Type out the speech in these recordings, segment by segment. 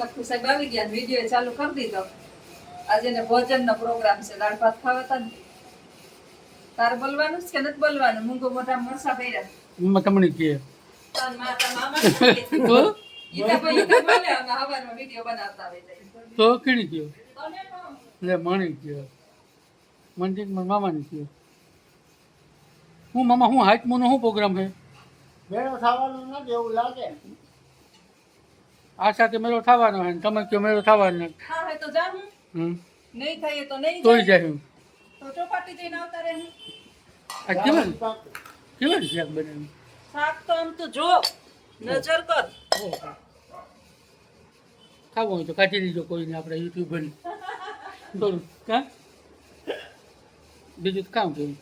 લખુ સાહેબ આવી ગયા, વિડીયો ચાલુ કરી દીધો. આજે ને ભોજનનો પ્રોગ્રામ છે, દાળ ભાત ખાવા હતા ને. તારે બોલવાનું છે કે નથી બોલવાનું? મૂંગો મોઢા મરસા ભર્યા. મમ્મા તમને કહે તાર મામા તો ઈતા ભાઈ ઈતા બોલે, અમે હવારમાં વિડીયો બનાવતા હોય તો કેણી કહ્યો તને કહું. એટલે માણી કહ્યો મંદિર મામાને કહ્યો. હું મામા હું હાઈટમોનો શું પ્રોગ્રામ છે? મેળો થવાનું નથી એવું લાગે. આ સાથે મેળો થવાનો છે ને તમે કહો મેળો થવાનો નથી. હા હે તો જા હું. નહીં થાય તો નહીં તોય જાય. જાય હું તો ચોપાટી જઈને આવતા રહે હું. આ કેવું કેવું શાક બનાવ્યું? શાક તો આમ તો જો નજર કર. ખાવું હોય તો કાઢી લીધો કોઈને આપણે યુટ્યુબર થોડું કા બીજું તો કામ કર્યું.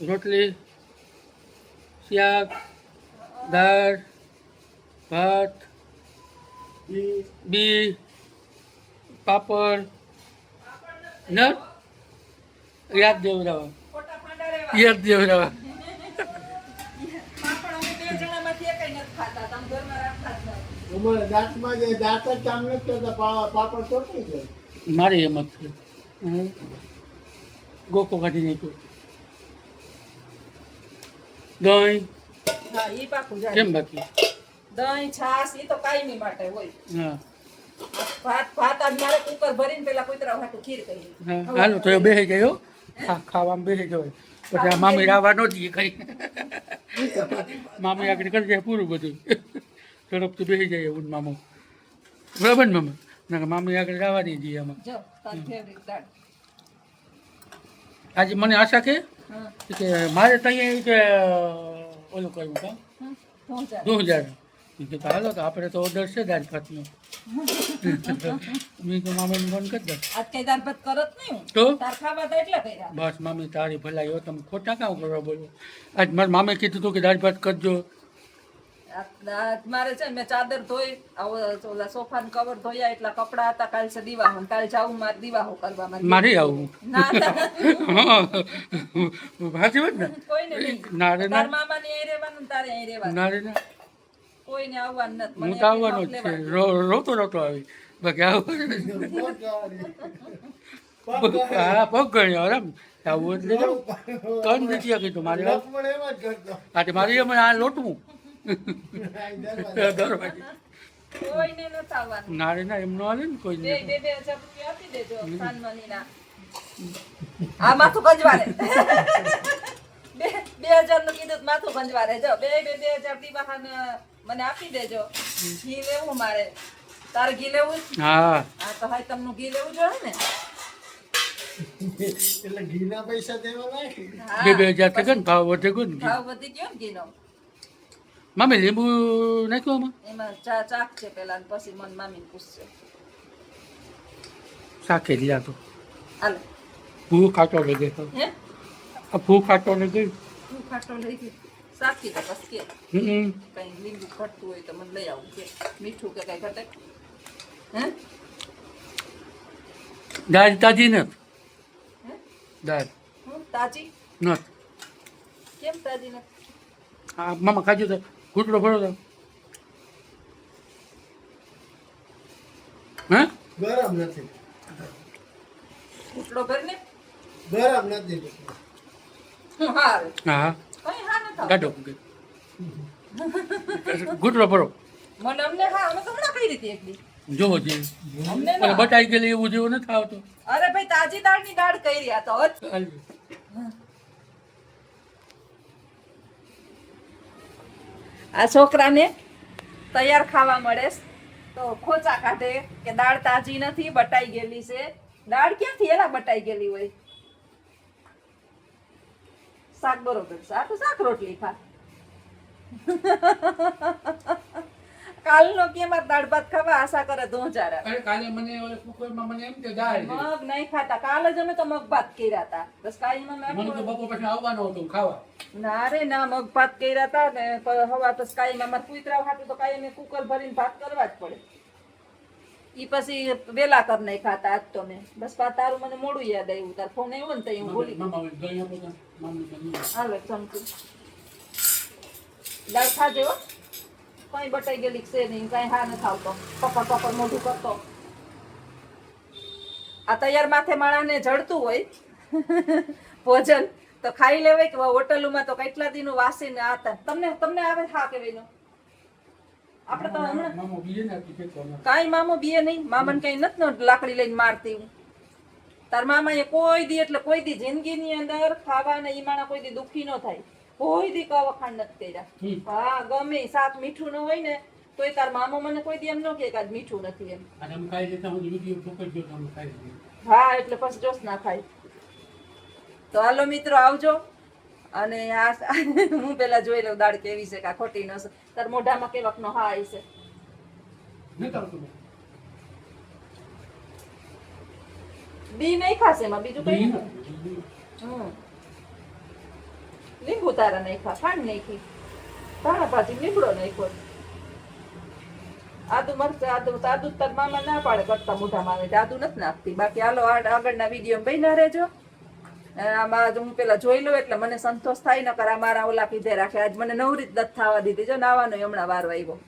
રોટલી શાક દાળ ભાત બી પાપડ ન યાદ દેવરાવા ખોટા ફાંડા રહેવા. યાદ દેવરાવા પાપડ અમે બે જણામાંથી એકેય નથી ખાતા. તમે ઘરમાં રાખતા જ નથી. અમારે દાંતમાં જે દાંત જ કામ નથી કરતા, પાપડ ચોટી જાય. મારી એમ જ છે ગોકો કાઢી નાખ્યો. દહીં હા ઈ પાકું જાય. કેમ બાકી? દહીં છાશ ઈ તો કાયમી માટે હોય. હા ભાત આજ મારે કુકર ભરીને પેલા કુતરા હાટું ખીર કરી. હા હાલો તો એ બેસી ગયો ખાવામાં બેસી ગયો પછી આ મામી રાવા ન દઈએ કઈ મામી આગળ કરી જાય પૂરું બધું ઝડપથી બેસી જાય એવું મામો બરાબર ને મામા ના મામી આગળ રાવા નહીં દઈએ આમાં. જો તારી ફેવરિટ દાળ. આજે મને આશા કે હા કે મારે ત્યાં કે ઓલું કરવું કામ હમ, શું ચાલે? 2000 કે હાલો તો આપણે તો ઓર્ડર છે દાળ ભાતનો મેં તો મામાને ફોન કરી દે આજ કઈ દાળ ભાત કરત નહીં હું. તો તાર ખાવા તો એટલા કર્યા. બસ મામી તારી ભલાઈ હો તમે ખોટા કામ કરવા બોલો. આજ મારા મામે કીધું હતું કે દાળ ભાત કરજો. મારે છે ને મેં ચાદર ધોઈ આવો ઓલા સોફાનું કવર ધોયા એટલા કપડા હતા. કાલ છે દિવાહો ને કાલ જાવું મારે દિવાહો કરવા મારે આવું ના ના સાચી વાત ને કોઈને નહીં. ના રે તાર ના મામાને અહીં રહેવાનું ને તારે અહીં રહેવાનું. ના રે ના કોઈને આવવાનું નથી. હું મને તો આવવાનો જ એકલી છે નોખ લેવાની. રોતો રોતો આવી બાકી આવવાનું પગ હા પગ ગણ્યો આરામ આવું એટલે જાઉં ત્રણ નથી કીધું મારે આવું. પણ એમ જ કરતો. આ તે મારી એમ આ લોટવું દરવાજે કોઈને નથી આવવાનું. ના રે ના એમ નો હાલે ને કોઈ બે બે બે હજાર રૂપિયા આપી દેજો સાનમનીના. આ માથું ગંજવારે. બે 2000 નું કીધું તો માથું ગંજવારે. જો બે 2000 દીવાહાને મને આપી દેજો. ઘી લેવું મારે. તારે ઘી લેવું છે? હા હા તો હાય તમનું ઘી લેવું જોઈએ ને. એટલે ઘીના પૈસા દેવા લાગે. હા, 2000 ટકા ને ભાવ વધે ગયો ને ઘી. ભાવ વધી ગયો ને ઘીનો. મામી લીંબુ નાખ્યું આમાં એમાં ચાક છે પેલા ને પછી મન મામીને પૂછશે. શાકે જ તો હાલો ભૂ ખાટો લઈ ગયો હે આ ભૂ ખાટો લઈ ગઈ હું ખાટો લઈ ગઈ. સાકી તો પછી કે હમ કઈ લીંબુ ખટતું હોય તો મને લઈ આવું કે મીઠું કે કઈ ઘટે. હે દાળ તાજી નથી હે દાળ હું તાજી નથી કેમ તાજી નથી? આ મામા ખાજો તો ઘૂંટડો ભરો તો હા ગરમ નથી. ઉટલો ભરીને ગરમ નથી. હું હારે હા કઈ હા નથી કાઢો ઘૂંટડો ભરો મને અમને હા અમે તો હમણાં કઈ રીતે એકદી જોવો જોઈએ અમને અને ના. બટાઈ ગયેલી એવું જેવું નથી આવતો અરે ભાઈ તાજી દાળની દાળ કઈ રહ્યા તો હજ. આ છોકરાને તૈયાર ખાવા મળે છે તો ખોચા કાઢે કે દાળ તાજી નથી બટાઈ ગયેલી છે. દાળ ક્યાંથી એલા બટાઈ ગયેલી હોય? શાક બરોબર છે. આ તો શાક રોટલી ખા. કાલનો કેમ આ દાળ ભાત ખાવા આશા કરે ધોંચારા. અરે કાલે મને ઓલે કુકરમાં મને એમ કે દાળ છે. મગ નહીં ખાતા. કાલ જ અમે તો મગ ભાત કર્યા હતા. બસ કાલમાં મને તો બપોર પછી આવવાનું હતું ખાવા ના રે ના મગ ભાત કર્યા હતા ને હવા પછી કાંઈ અમારે કુતરા હાટું તો કાંઈ અમે કુકર ભરીને ભાત કરવા જ પડે. ઈ પછી વેલા કર નહીં ખાતા આજ તો મેં બસ તારું મને મોડું યાદ આવ્યું. તાર ફોન આવ્યો ને તો હું ભૂલી ગઈ. મામા દહીં આપો તો મામી દહીં. હાલો ચમચું દાળ ખાજે હો. કઈ બટાઈ ગયેલી છે નહીં, કઈ હા નથી આવતો, પપ્પા પપ્પા મોઢું કરતો. આ તૈયાર માથે માણાને જડતું હોય ભોજન તો ખાઈ લેવાય કે હોટલોમાં તો કેટલા દિનો વાસીને આતા. તમને આવે હા કે વેનો? આપણે તો હમણાં મામો બીજે ને આપી ફેંકવાનો. કાંઈ મામો બીએ નહીં, મામાને કઈ નથી ને લાકડી લઈને મારતી હું. તાર મામાએ કોઈ દી એટલે કોઈ દી જિંદગીની અંદર ખાવા ને ઈ માણા કોઈ દી દુખી ન થાય, કોઈ દી વખાણ નથી કર્યા. હા ગમે શાક મીઠું ન હોય ને તોય તાર મામો મને કોઈ દી એમ ન કહે કે આજ મીઠું નથી એમ. અને આમ ખાઈ લેતા હું વિડીયો ઠોકાઈ ગયો તો આમ ખાઈ લીધું. હા એટલે પછી જોશ ના ખાય. તો હાલો મિત્રો આવજો. અને આ હું પેલા જોઈ લઉં દાળ કેવી છે કે ખોટી ન છે. તાર મોઢામાં કેવાક નો હા છે. નહીં આવતું બી નહીં ખાશે એમાં બીજું કઈ નહીં નહીં. લીંબુ તારા નાખ્યા, ખાંડ નાખી, ધાણા ભાજી લીમડો નાખ્યો, આદુ મરચાં આદુ તાર મામા ના પાડે કરતા મોઢામાં આવે આદુ નથી નાખતી. બાકી હાલો આગળના વિડીયો બન્યા રહેજો. આમાં હું પેલા જોઈ લઉં એટલે મને સંતોષ થાય, નકર આ મારા ઓલા કીધે રાખે. આજ મને નવરી જ નથી થવા દીધી, જો નાવાનો હમણાં વારો આવ્યો.